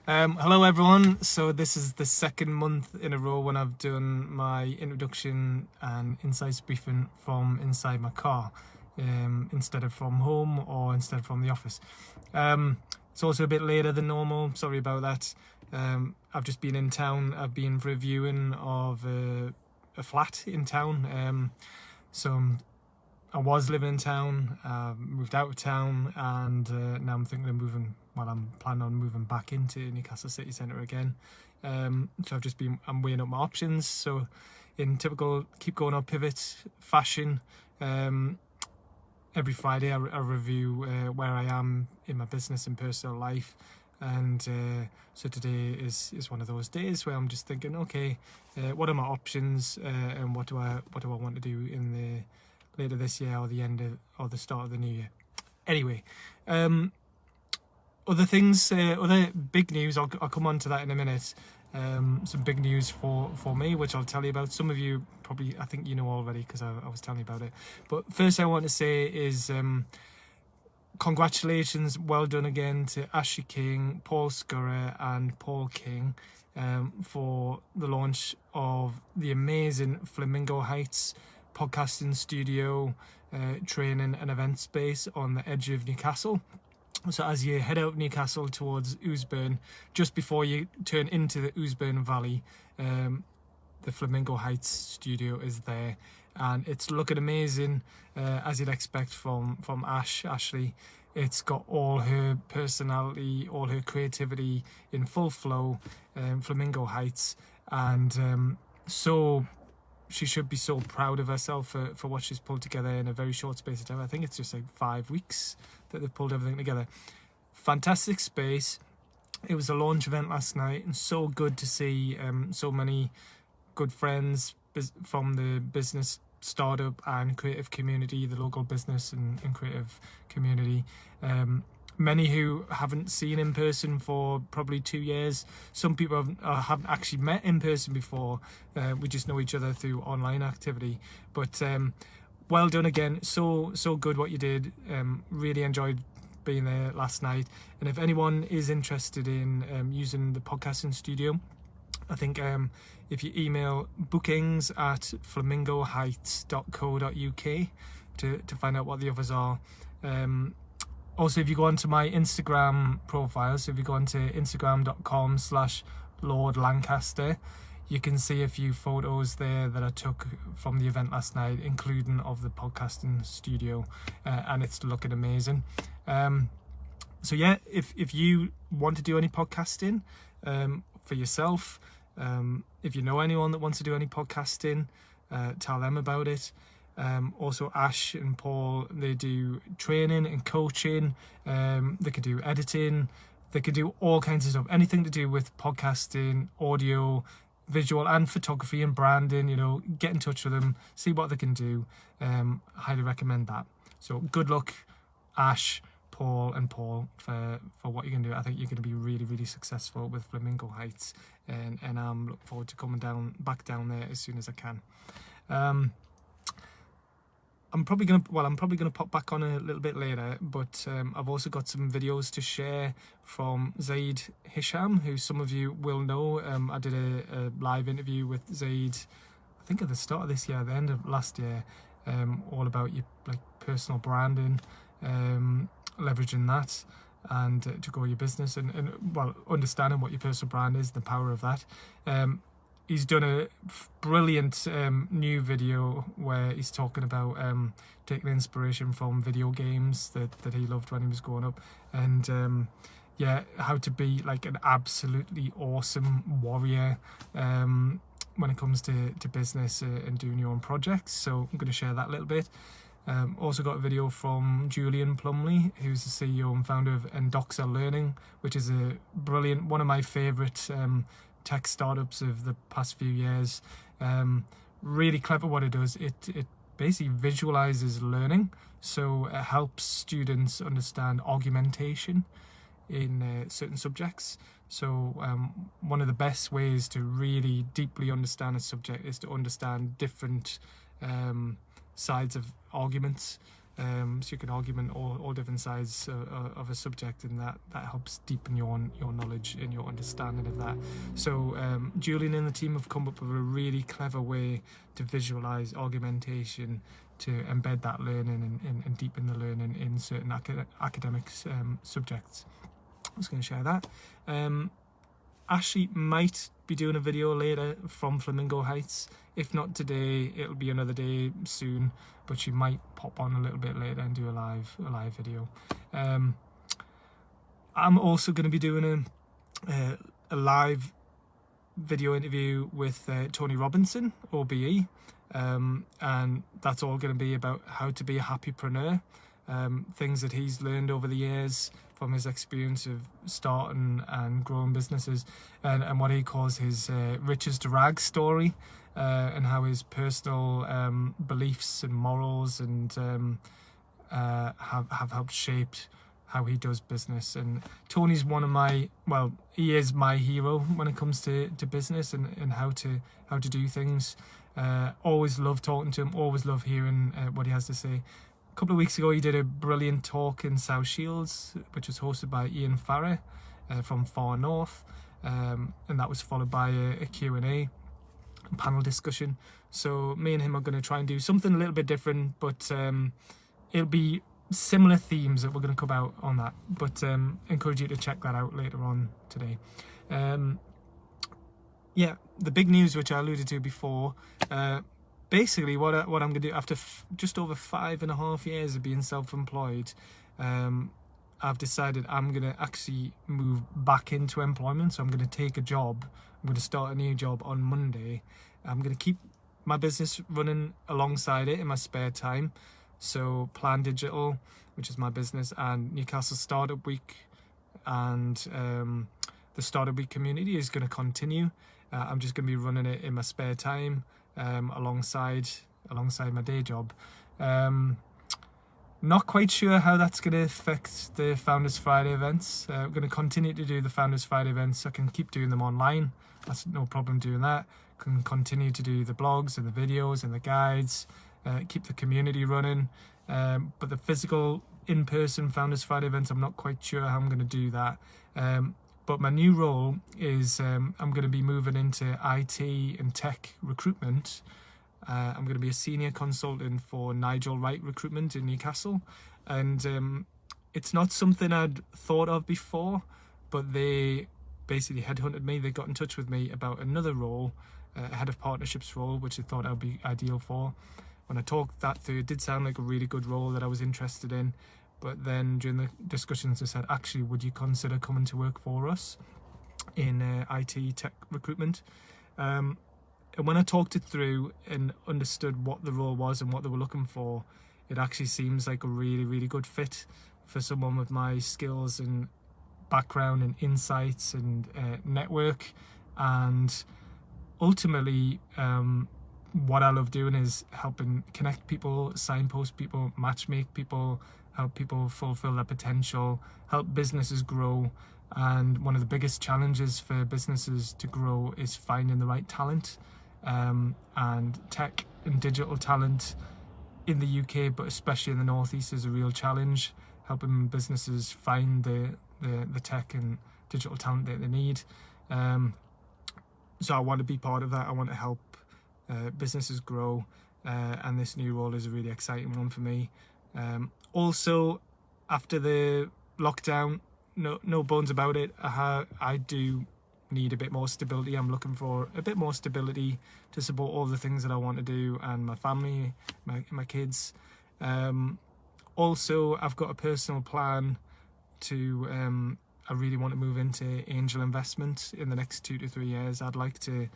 Hello everyone. So this is the second month in a row when I've done my introduction and insights briefing from inside my car, instead of from home or instead from the office. It's also a bit later than normal. Sorry about that. I've just been in town. I've been for a viewing of a flat in town. I was living in town, moved out of town, and now I'm thinking of moving. Well, I'm planning on moving back into Newcastle city centre again. So I'm weighing up my options. So, in typical keep going up pivot fashion, every Friday I review where I am in my business and personal life, and so today is one of those days where I'm just thinking, okay, what are my options, and what do I want to do in the later this year or the end of or the start of the new year. Anyway, other things, other big news. I'll come on to that in a minute. Some big news for me, which I'll tell you about. Some of you probably, I think you know already because I was telling you about it. But first I want to say is congratulations, well done again to Ashley King, Paul Scurra and Paul King for the launch of the amazing Flamingo Heights podcasting studio, training and event space on the edge of Newcastle. So as you head out Newcastle towards Ousbourne, just before you turn into the Ousbourne Valley, the Flamingo Heights studio is there, and it's looking amazing, as you'd expect from Ashley. It's got all her personality, all her creativity in full flow, Flamingo Heights, and so she should be so proud of herself for what she's pulled together in a very short space of time. I think it's just like 5 weeks that they've pulled everything together. Fantastic space. It was a launch event last night, and so good to see so many good friends from the business, startup and creative community, the local business and creative community. Many who haven't seen in person for probably 2 years. Some people haven't actually met in person before. We just know each other through online activity. But well done again. So good what you did. Really enjoyed being there last night. And if anyone is interested in using the podcasting studio, I think if you email bookings@flamingoheights.co.uk to find out what the others are. Also, if you go onto my Instagram profile, so if you go onto instagram.com/Lord Lancaster, you can see a few photos there that I took from the event last night, including of the podcasting studio, and it's looking amazing. So yeah, if you want to do any podcasting for yourself, if you know anyone that wants to do any podcasting, tell them about it. Also Ash and Paul, they do training and coaching. They can do editing, they can do all kinds of stuff, anything to do with podcasting, audio, visual and photography and branding. Get in touch with them, see what they can do. Highly recommend that. So good luck, Ash, Paul for what you can do. I think you're going to be really, really successful with Flamingo Heights, and I'm looking forward to coming back down there as soon as I can. I'm probably gonna pop back on a little bit later, but I've also got some videos to share from Zaid Hisham, who some of you will know. I did a live interview with Zaid, I think at the start of this year, the end of last year, all about your personal branding, leveraging that and to grow your business and understanding what your personal brand is, the power of that. He's done a brilliant new video where he's talking about taking inspiration from video games that he loved when he was growing up, and how to be like an absolutely awesome warrior when it comes to business and doing your own projects. So I'm going to share that a little bit. Also got a video from Julian Plumley, who's the CEO and founder of Endoxa Learning, which is a brilliant, one of my favourite tech startups of the past few years. Really clever what it does. It basically visualizes learning, so it helps students understand augmentation in certain subjects. So one of the best ways to really deeply understand a subject is to understand different sides of arguments. So you can argument all different sides of a subject, and that helps deepen your knowledge and your understanding of that. So Julian and the team have come up with a really clever way to visualize argumentation, to embed that learning and deepen the learning in certain academic subjects. I was going to share that. Ashley might be doing a video later from Flamingo Heights. If not today, it'll be another day soon, but she might pop on a little bit later and do a live video. I'm also going to be doing a live video interview with Tony Robinson, OBE, and that's all going to be about how to be a happypreneur, things that he's learned over the years from his experience of starting and growing businesses, and what he calls his riches to rags story, and how his personal beliefs and morals and have helped shape how he does business. And Tony's he is my hero when it comes to business and how to do things. Always love talking to him, always love hearing what he has to say. A couple of weeks ago, he did a brilliant talk in South Shields, which was hosted by Ian Farrer from Far North, and that was followed by a Q&A, panel discussion. So me and him are going to try and do something a little bit different, but it'll be similar themes that we're going to come out on that. But encourage you to check that out later on today. The big news, which I alluded to before, basically what I'm going to do after just over 5.5 years of being self-employed, I've decided I'm going to actually move back into employment. So I'm going to take a job. I'm going to start a new job on Monday. I'm going to keep my business running alongside it in my spare time. So Plan Digital, which is my business, and Newcastle Startup Week, and the Startup Week community is going to continue. I'm just going to be running it in my spare time, alongside my day job. Not quite sure how that's going to affect the Founders Friday events. I'm going to continue to do the Founders Friday events. I can keep doing them online. That's no problem doing that. Can continue to do the blogs and the videos and the guides, keep the community running. But the physical in-person Founders Friday events, I'm not quite sure how I'm going to do that. But my new role is I'm going to be moving into IT and tech recruitment. I'm going to be a senior consultant for Nigel Wright Recruitment in Newcastle. And it's not something I'd thought of before, but they basically headhunted me. They got in touch with me about another role, a head of partnerships role, which I thought I'd be ideal for. When I talked that through, it did sound like a really good role that I was interested in. But then during the discussions, I said, actually, would you consider coming to work for us in IT tech recruitment? And when I talked it through and understood what the role was and what they were looking for, it actually seems like a really, really good fit for someone with my skills and background and insights and network. And ultimately, what I love doing is helping connect people, signpost people, matchmake people, help people fulfill their potential, help businesses grow. And one of the biggest challenges for businesses to grow is finding the right talent. And tech and digital talent in the UK, but especially in the Northeast, is a real challenge. Helping businesses find the tech and digital talent that they need. So I want to be part of that. I want to help businesses grow, and this new role is a really exciting one for me. Also, after the lockdown, no bones about it, I do need a bit more stability. I'm looking for a bit more stability to support all the things that I want to do, and my family, my kids. Also, I've got a personal plan to I really want to move into angel investment in the next 2 to 3 years. I'd like to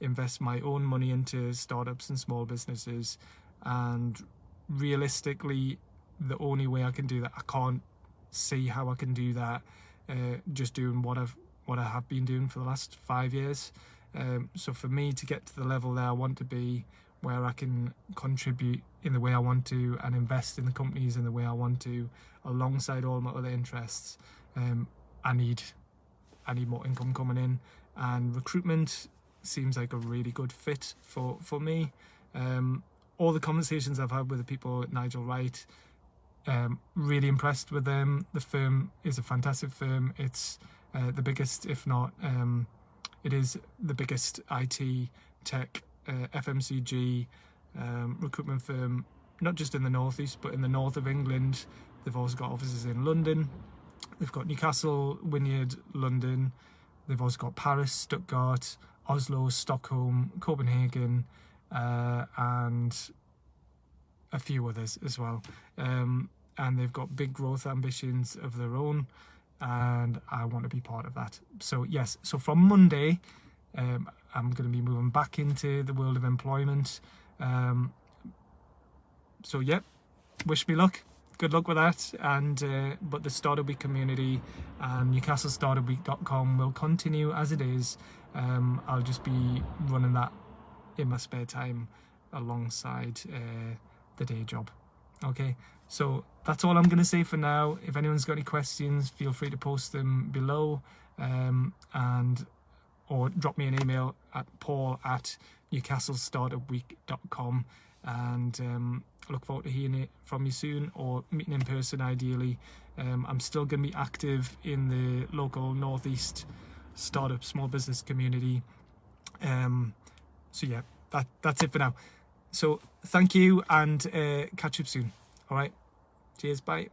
invest my own money into startups and small businesses, and realistically, the only way I can do that, I can't see how I can do that just doing what I have been doing for the last 5 years. So for me to get to the level that I want to be, where I can contribute in the way I want to and invest in the companies in the way I want to, alongside all my other interests, I need more income coming in, and recruitment seems like a really good fit for me. All the conversations I've had with the people at Nigel Wright, Really impressed with them. The firm is a fantastic firm. It's the biggest, if not, it is the biggest IT, tech, FMCG recruitment firm, not just in the northeast, but in the north of England. They've also got offices in London. They've got Newcastle, Wynyard, London. They've also got Paris, Stuttgart, Oslo, Stockholm, Copenhagen, and a few others as well. And they've got big growth ambitions of their own, and I want to be part of that. So yes, so from Monday, I'm going to be moving back into the world of employment. So yeah, wish me luck. Good luck with that. And but the Startup Week community and NewcastleStartupWeek.com will continue as it is. I'll just be running that in my spare time alongside the day job. Okay, so that's all I'm going to say for now. If anyone's got any questions, feel free to post them below, or drop me an email at paul@newcastlestartupweek.com, and I look forward to hearing it from you soon, or meeting in person ideally. I'm still going to be active in the local northeast startup small business community. So yeah, that's it for now. So thank you, and catch up soon. All right, cheers, bye.